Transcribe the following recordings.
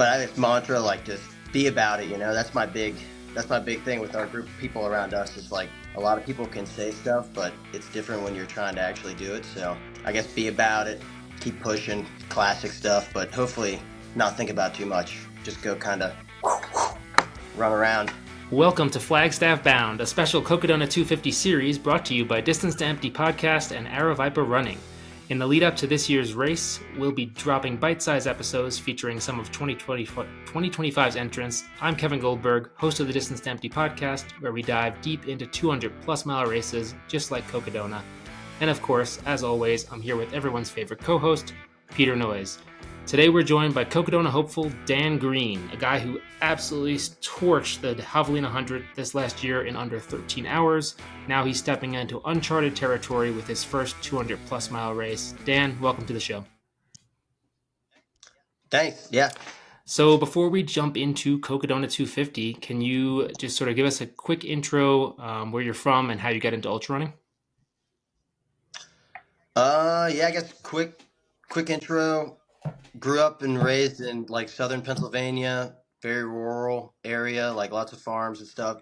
but I have this mantra, like, just be about it. That's my big thing with our group of people around us. Is like a lot of people can say stuff, but it's different when you're trying to actually do it. So I guess be about it, keep pushing, classic stuff, but hopefully not think about too much. Just go kind of run around. Welcome to Flagstaff Bound, a special Cocodona 250 series brought to you by Distance to Empty Podcast and Aravaipa Running. In the lead up to this year's race, we'll be dropping bite-sized episodes featuring some of 2025's entrants. I'm Kevin Goldberg, host of the Distance to Empty Podcast, where we dive deep into 200-plus mile races, just like Cocodona. And of course, as always, I'm here with everyone's favorite co-host, Peter Noyes. Today we're joined by Cocodona hopeful Dan Green, a guy who absolutely torched the Javelina 100 this last year in under 13 hours. Now he's stepping into uncharted territory with his first 200-plus mile race. Dan, welcome to the show. Thanks. Yeah. So before we jump into Cocodona 250, can you just sort of give us a quick intro, where you're from and how you got into ultra running? Yeah, I guess quick intro. Grew up and raised in like southern Pennsylvania, very rural area, like lots of farms and stuff.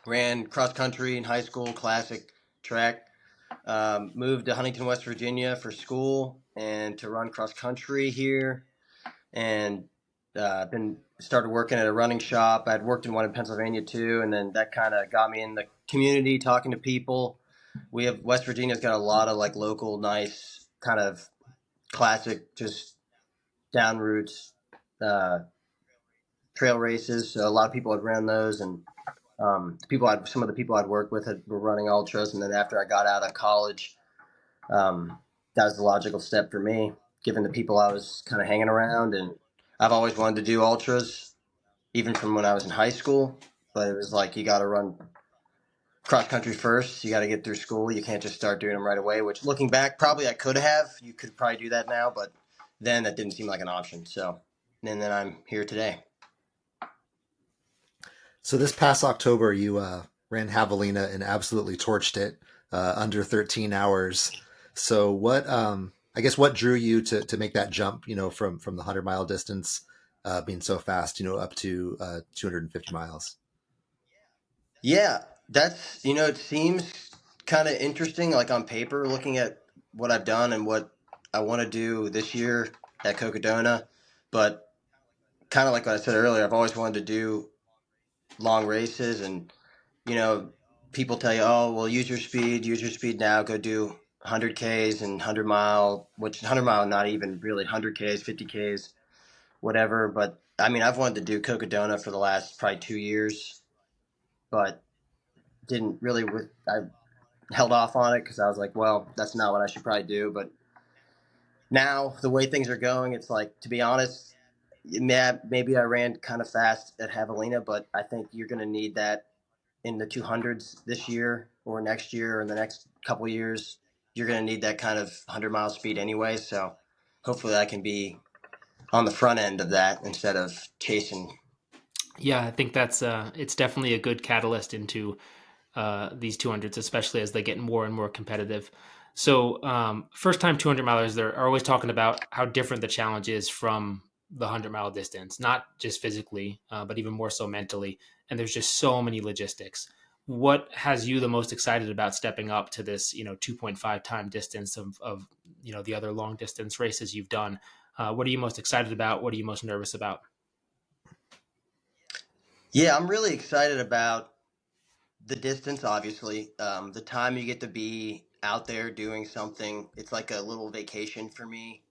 Ran cross country in high school, classic track. Moved to Huntington, West Virginia for school and to run cross country here. And started working at a running shop. I'd worked in one in Pennsylvania too, and then that kind of got me in the community, talking to people. West Virginia's got a lot of like local, nice kind of classic, just down routes, trail races. So a lot of people had ran those, and some of the people I'd worked with were running ultras. And then after I got out of college, that was the logical step for me, given the people I was kind of hanging around. And I've always wanted to do ultras, even from when I was in high school. But it was like, you got to run cross country first. You got to get through school. You can't just start doing them right away, which looking back, probably I could have. You could probably do that now, but then that didn't seem like an option. So, and then I'm here today. So this past October, you ran Javelina and absolutely torched it, under 13 hours. So what drew you to make that jump, from the 100-mile distance, being so fast, up to 250 miles? Yeah, that's, it seems kind of interesting, like on paper, looking at what I've done and what I want to do this year at Cocodona. But kind of like what I said earlier, I've always wanted to do long races, and people tell you, oh well, use your speed now, go do 100Ks and 100-mile, which 100-mile not even really 100Ks, 50Ks, whatever. But I mean, I've wanted to do Cocodona for the last probably 2 years, but didn't really. I held off on it because I was like, well, that's not what I should probably do. But now the way things are going, it's like, to be honest, maybe I ran kind of fast at Javelina, but I think you're going to need that in the 200s this year or next year or in the next couple of years. You're going to need that kind of 100-mile speed anyway. So hopefully I can be on the front end of that instead of chasing. Yeah, I think that's it's definitely a good catalyst into these 200s, especially as they get more and more competitive. So first time 200 milers, they're always talking about how different the challenge is from the 100-mile distance, not just physically, but even more so mentally. And there's just so many logistics. What has you the most excited about stepping up to this, 2.5 time distance of the other long distance races you've done? What are you most excited about? What are you most nervous about? Yeah, I'm really excited about the distance, obviously. The time you get to be out there doing something, it's like a little vacation for me.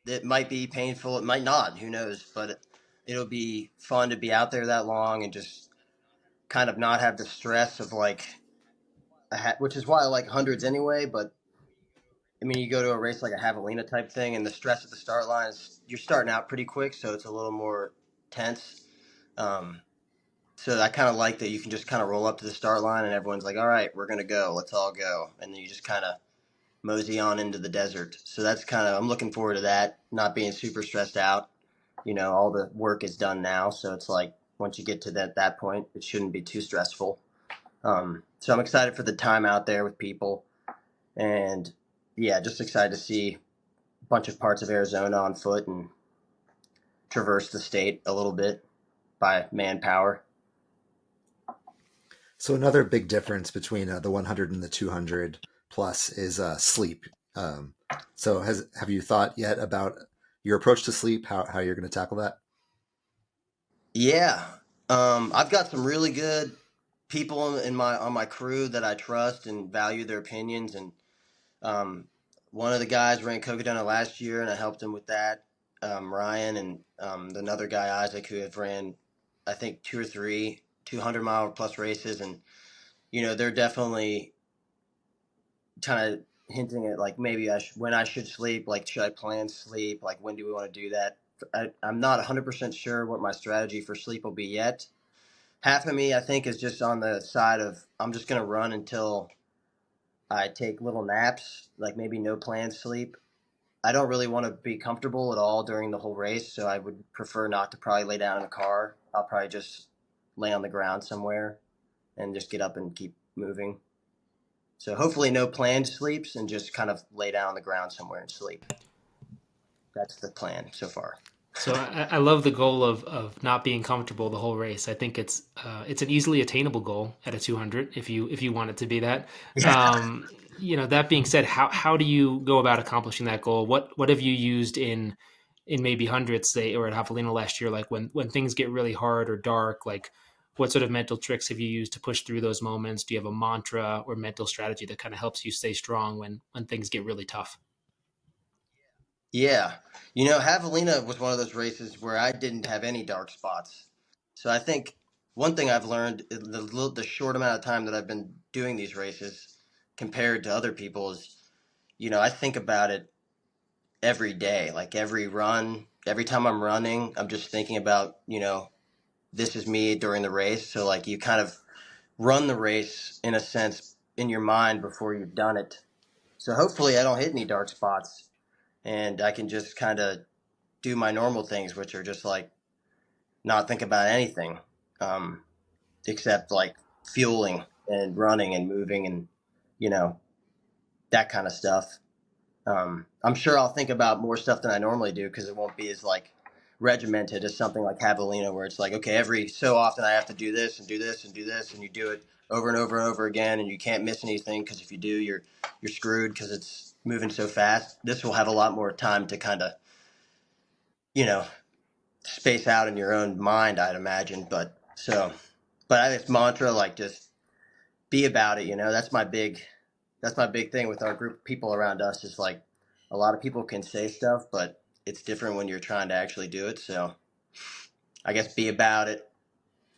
It might be painful, it might not, who knows, but it'll be fun to be out there that long and just kind of not have the stress of like, which is why I like hundreds anyway. But I mean, you go to a race like a Javelina type thing, and the stress at the start line is you're starting out pretty quick, so it's a little more tense. So I kind of like that you can just kind of roll up to the start line and everyone's like, all right, we're going to go. Let's all go. And then you just kind of mosey on into the desert. So that's I'm looking forward to that, not being super stressed out. All the work is done now. So it's like, once you get to that point, it shouldn't be too stressful. So I'm excited for the time out there with people. And yeah, just excited to see a bunch of parts of Arizona on foot and traverse the state a little bit by manpower. So another big difference between the 100 and the 200 plus is sleep. So have you thought yet about your approach to sleep, how you're going to tackle that? Yeah, I've got some really good people in my on my crew that I trust and value their opinions. And um, one of the guys ran Cocodona last year, and I helped him with that. Ryan and another guy Isaac, who have ran, I think, two or three 200-mile plus races, and they're definitely kind of hinting at like maybe when I should sleep, like should I plan sleep, like when do we want to do that. I'm not 100% sure what my strategy for sleep will be yet. Half of me, I think, is just on the side of I'm just going to run until I take little naps, like maybe no planned sleep. I don't really want to be comfortable at all during the whole race, so I would prefer not to probably lay down in a car. I'll probably just lay on the ground somewhere and just get up and keep moving. So hopefully no planned sleeps and just kind of lay down on the ground somewhere and sleep. That's the plan so far. So I love the goal of not being comfortable the whole race. I think it's an easily attainable goal at a 200 if you want it to be that. Yeah. That being said, how do you go about accomplishing that goal? What have you used in maybe hundreds, say, or at Javelina last year, like when things get really hard or dark, like what sort of mental tricks have you used to push through those moments? Do you have a mantra or mental strategy that kind of helps you stay strong when things get really tough? Yeah. Javelina was one of those races where I didn't have any dark spots. So I think one thing I've learned in the short amount of time that I've been doing these races compared to other people is, I think about it every day, like every run, every time I'm running, I'm just thinking about, this is me during the race. So like you kind of run the race in a sense in your mind before you've done it. So hopefully I don't hit any dark spots and I can just kind of do my normal things, which are just like not think about anything um, except like fueling and running and moving and you know that kind of stuff. I'm sure I'll think about more stuff than I normally do because it won't be as like regimented as something like Javelina, where it's like, okay, every so often I have to do this and do this and do this, and you do it over and over and over again, and you can't miss anything because if you do, you're screwed because it's moving so fast. This will have a lot more time to kind of you know space out in your own mind, I'd imagine. But I think mantra like just be about it. That's my big thing with our group of people around us is like a lot of people can say stuff, but it's different when you're trying to actually do it. So I guess be about it,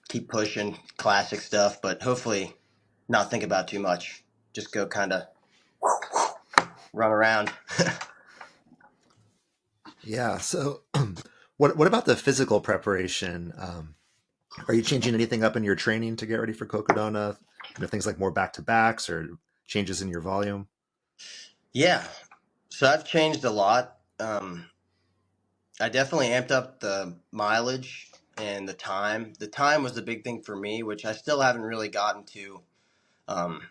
keep pushing classic stuff, but hopefully not think about too much. Just go kind of run around. Yeah. So, what about the physical preparation? Are you changing anything up in your training to get ready for Cocodona? Things like more back to backs or changes in your volume. Yeah. So I've changed a lot. I definitely amped up the mileage and the time. The time was the big thing for me, which I still haven't really gotten to. Um,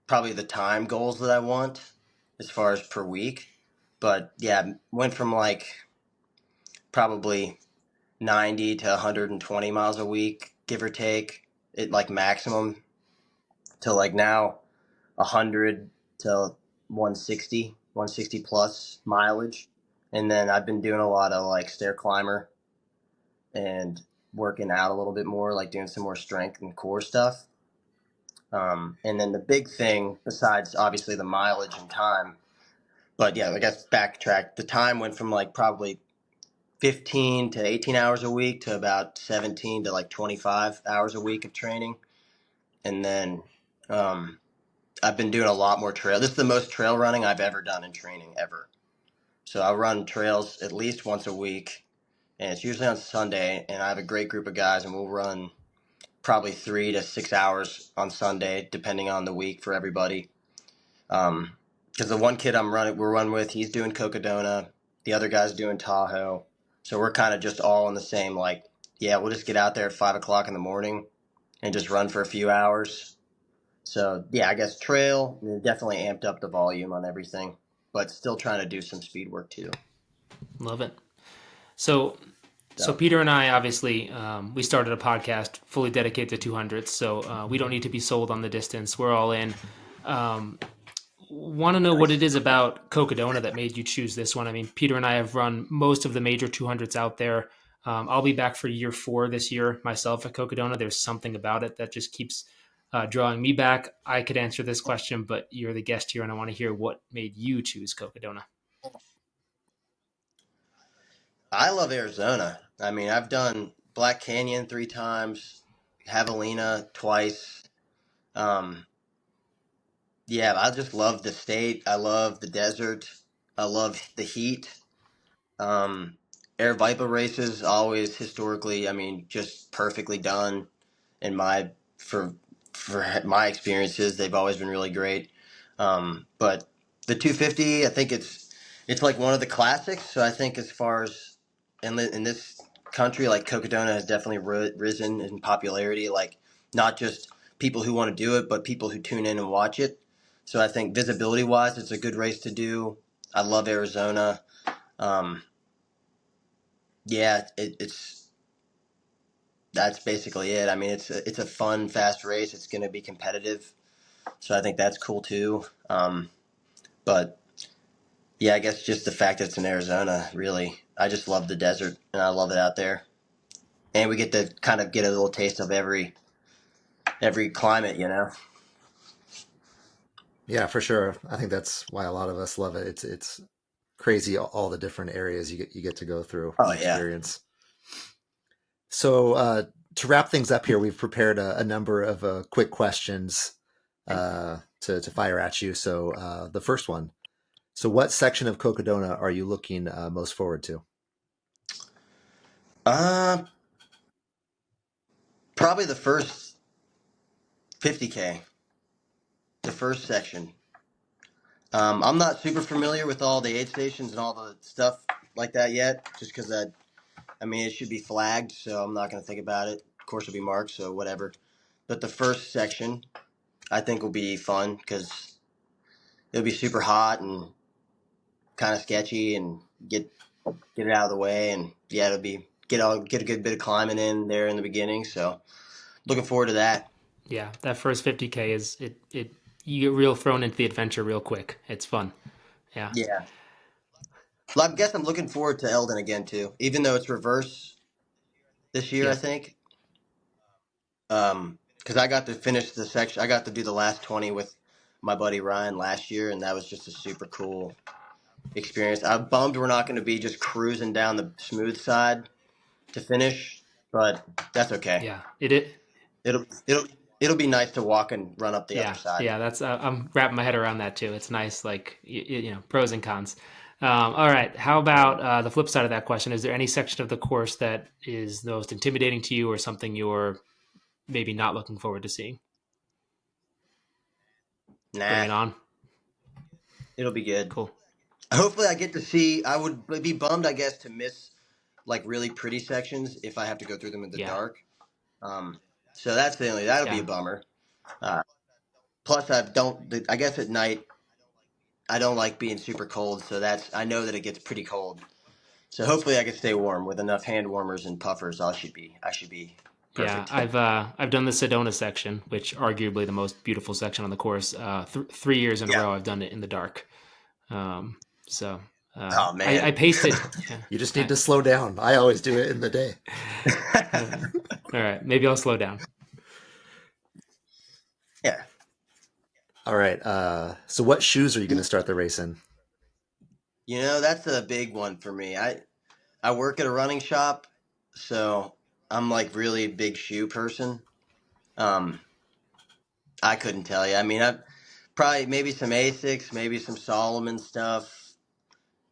Probably the time goals that I want as far as per week. But yeah, went from like probably 90 to 120 miles a week, give or take, it like maximum to like now 100 to 160 plus mileage. And then I've been doing a lot of like stair climber and working out a little bit more, like doing some more strength and core stuff. And then the big thing, besides obviously the mileage and time, but yeah, I guess backtrack. The time went from like probably 15 to 18 hours a week to about 17 to like 25 hours a week of training. And then um, I've been doing a lot more trail. This is the most trail running I've ever done in training ever. So I run trails at least once a week, and it's usually on Sunday. And I have a great group of guys, and we'll run probably 3 to 6 hours on Sunday, depending on the week for everybody. Because the one kid we're running with, he's doing Cocodona. The other guy's doing Tahoe. So we're kind of just all in the same, like, yeah, we'll just get out there at 5 o'clock in the morning and just run for a few hours. So yeah, I guess trail definitely amped up the volume on everything, but still trying to do some speed work too. Love it. So So Peter and I, obviously, we started a podcast fully dedicated to 200s, so we don't need to be sold on the distance. We're all in. Want to know what it is about Cocodona that made you choose this one? I mean, Peter and I have run most of the major 200s out there. I'll be back for year 4 this year myself at Cocodona. There's something about it that just keeps drawing me back. I could answer this question, but you're the guest here, and I want to hear what made you choose Cocodona. I love Arizona. I mean, I've done Black Canyon 3 times, Javelina twice. Um, yeah, I just love the state. I love the desert. I love the heat. Um, Aravaipa races always historically, I mean, just perfectly done in my for my experiences. They've always been really great. But the 250, I think it's like one of the classics. So I think as far as in this country, like Cocodona has definitely risen in popularity. Like not just people who want to do it, but people who tune in and watch it. So I think visibility wise, it's a good race to do. I love Arizona. Um, yeah, it's that's basically it. I mean, it's a fun, fast race. It's going to be competitive, so I think that's cool too. But yeah, I guess just the fact that it's in Arizona, really, I just love the desert and I love it out there, and we get to kind of get a little taste of every climate, you know. Yeah, for sure. I think that's why a lot of us love it. It's crazy all the different areas you get to go through Oh and yeah. experience. So to wrap things up here, we've prepared a number of quick questions to fire at you. So the first one. So what section of Cocodona are you looking most forward to? Uh, Probably the first 50K, the first section. I'm not super familiar with all the aid stations and all the stuff like that yet, just because I mean, it should be flagged, so I'm not going to think about it. Of course, it'll be marked, so whatever. But the first section, I think, will be fun because it'll be super hot and kind of sketchy, and get it out of the way, and yeah, it'll be get a good bit of climbing in there in the beginning. So looking forward to that. Yeah, that first 50K is it you get real thrown into the adventure real quick. It's fun. Yeah. Yeah. Well, I guess I'm looking forward to Eldon again too, even though it's reverse this year. I Yep. think. Because I got to finish the section. I got to do the last 20 with my buddy Ryan last year, and that was just a super cool experience. I'm bummed we're not going to be just cruising down the smooth side to finish, but that's okay. Yeah. It It'll it'll it'll be nice to walk and run up the other Yeah, side. yeah, that's I'm wrapping my head around that too. It's nice, like you know, pros and cons. All right, how about the flip side of that question? Is there any section of the course that is the most intimidating to you, or something you're maybe not looking forward to seeing? Bring Nah, it on. it'll be good. Cool. Hopefully, I get to see. I would be bummed, I guess, to miss like really pretty sections if I have to go through them in the Yeah, dark. So that's the only that'll be yeah, a bummer. Uh, Plus, I don't. I guess at night I don't like being super cold, so that's I know that it gets pretty cold. So hopefully I can stay warm with enough hand warmers and puffers. I should be yeah. perfect. I've done the Sedona section, which arguably the most beautiful section on the course. 3 years in a Yeah. row, I've done it in the dark. So Oh I man. paced it. Yeah. You just need to slow down. I always do it in the day. All right, maybe I'll slow down. Yeah. All right. So what shoes are you going to start the race in? You know, that's a big one for me. I work at a running shop, so I'm like really a big shoe person. Um, I couldn't tell you. I mean, I probably maybe some Asics, maybe some Solomon stuff.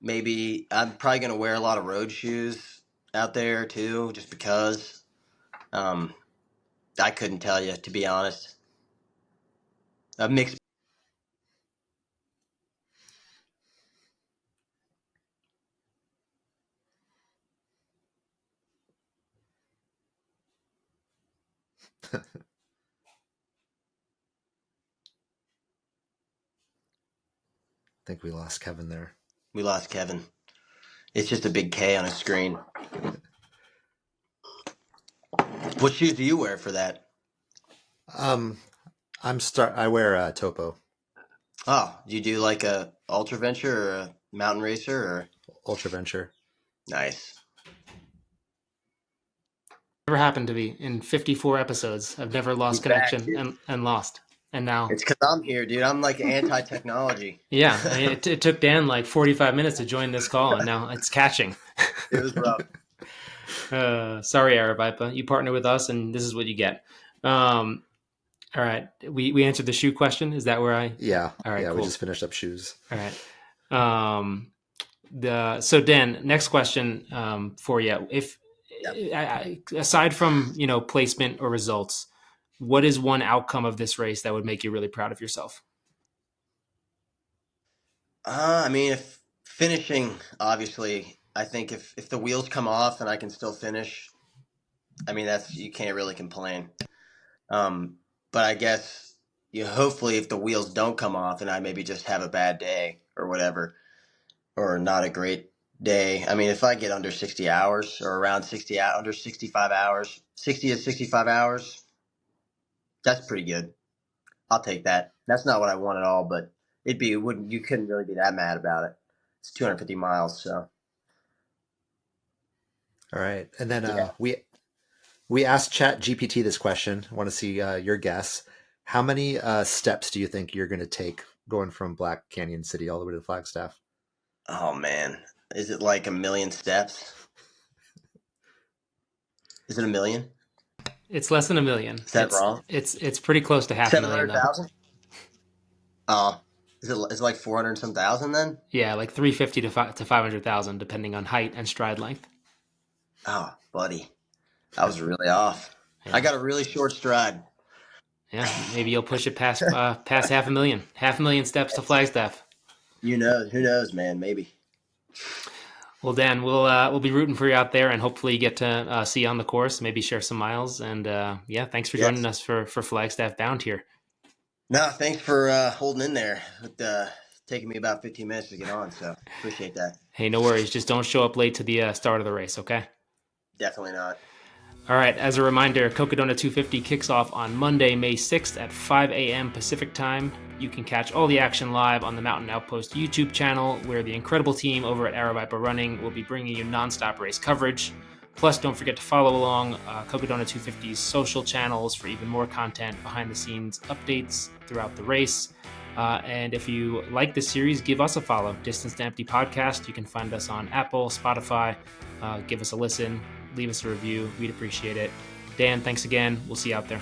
Maybe I'm probably gonna wear a lot of road shoes out there too, just because. Um, I couldn't tell you to be honest. A mixed. I think we lost Kevin there. We lost Kevin. It's just a big K on his screen. What shoes do you wear for that? Um, I wear a Topo Oh, do you do like a ultra venture or a mountain racer or Ultra Venture. nice? Never happened to be in 54 episodes. I've never lost He's back, connection dude. and lost. And now, It's because I'm here, dude. I'm like anti-technology. yeah, I mean, it took Dan like 45 minutes to join this call, and now it's catching. It was rough. Sorry, Aravaipa. You partner with us, and this is what you get. All right, we answered the shoe question. Is that where I? Yeah, All right, yeah. cool. We just finished up shoes. All right. So Dan, next question for you. If aside from placement or results, what is one outcome of this race that would make you really proud of yourself? I mean, if finishing, obviously, I think if the wheels come off and I can still finish, I mean that's you can't really complain. Um, but I guess you hopefully if the wheels don't come off and I maybe just have a bad day or whatever, or not a great day. I mean, if I get under 60 hours or around 60 under 65 hours, 60 to 65 hours, that's pretty good. I'll take that. That's not what I want at all, but it wouldn't you couldn't really be that mad about it. It's 250 miles, so All right, and then yeah. we asked Chat GPT this question. I want to see your guess. How many steps do you think you're going to take going from Black Canyon City all the way to Flagstaff? Oh man, is it like a million steps? Is it a million? It's less than a million. Is that wrong? It's pretty close to half a million though. 700,000? Oh, is it like 400 some thousand then? Yeah, like 350 to 500,000, depending on height and stride length. Oh, buddy, I was really off. I Yeah, got a really short stride. yeah. Maybe you'll push it past half a million. Half a million steps to Flagstaff. You know, who knows, man? Maybe. Well, Dan, we'll be rooting for you out there, and hopefully you get to see you on the course. Maybe share some miles, and yeah, thanks for joining Yes. us for Flagstaff Bound here. No, thanks for holding in there. With taking me about 15 minutes to get on, so appreciate that. Hey, no worries. Just don't show up late to the start of the race, okay? Definitely not. All right, as a reminder, Cocodona 250 kicks off on Monday, May 6th at 5 a.m. Pacific Time. You can catch all the action live on the Mountain Outpost YouTube channel, where the incredible team over at Aravaipa Running will be bringing you nonstop race coverage. Plus, don't forget to follow along Cocodona 250's social channels for even more content, behind-the-scenes updates throughout the race. And if you like this series, give us a follow. Distance to Empty Podcast. You can find us on Apple, Spotify. Give us a listen. Leave us a review. We'd appreciate it. Dan, thanks again. We'll see you out there.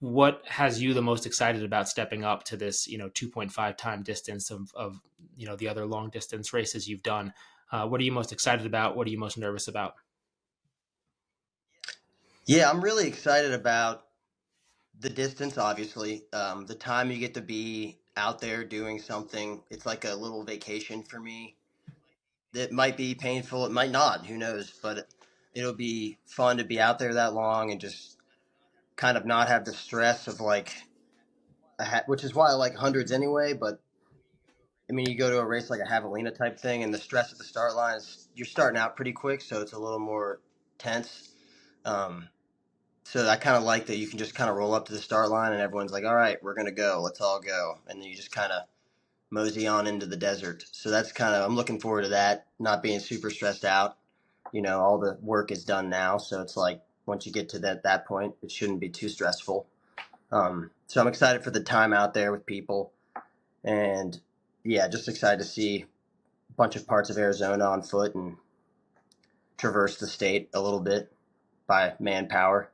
what has you the most excited about stepping up to this, 2.5 time distance of the other long distance races you've done? What are you most excited about? What are you most nervous about? Yeah, I'm really excited about the distance, obviously. The time you get to be out there doing something, it's like a little vacation for me. It might be painful, it might not, who knows, but it'll be fun to be out there that long and just kind of not have the stress of like, which is why I like hundreds anyway. But I mean, you go to a race like a javelina type thing, and the stress at the start line is you're starting out pretty quick, so it's a little more tense. Um, so I kind of like that you can just kind of roll up to the start line, and everyone's like, "All right, we're gonna go. Let's all go," and then you just kind of mosey on into the desert. So that's kind of I'm looking forward to that. Not being super stressed out. All the work is done now, so it's like once you get to that point, it shouldn't be too stressful. So I'm excited for the time out there with people, and yeah, just excited to see a bunch of parts of Arizona on foot and traverse the state a little bit by manpower.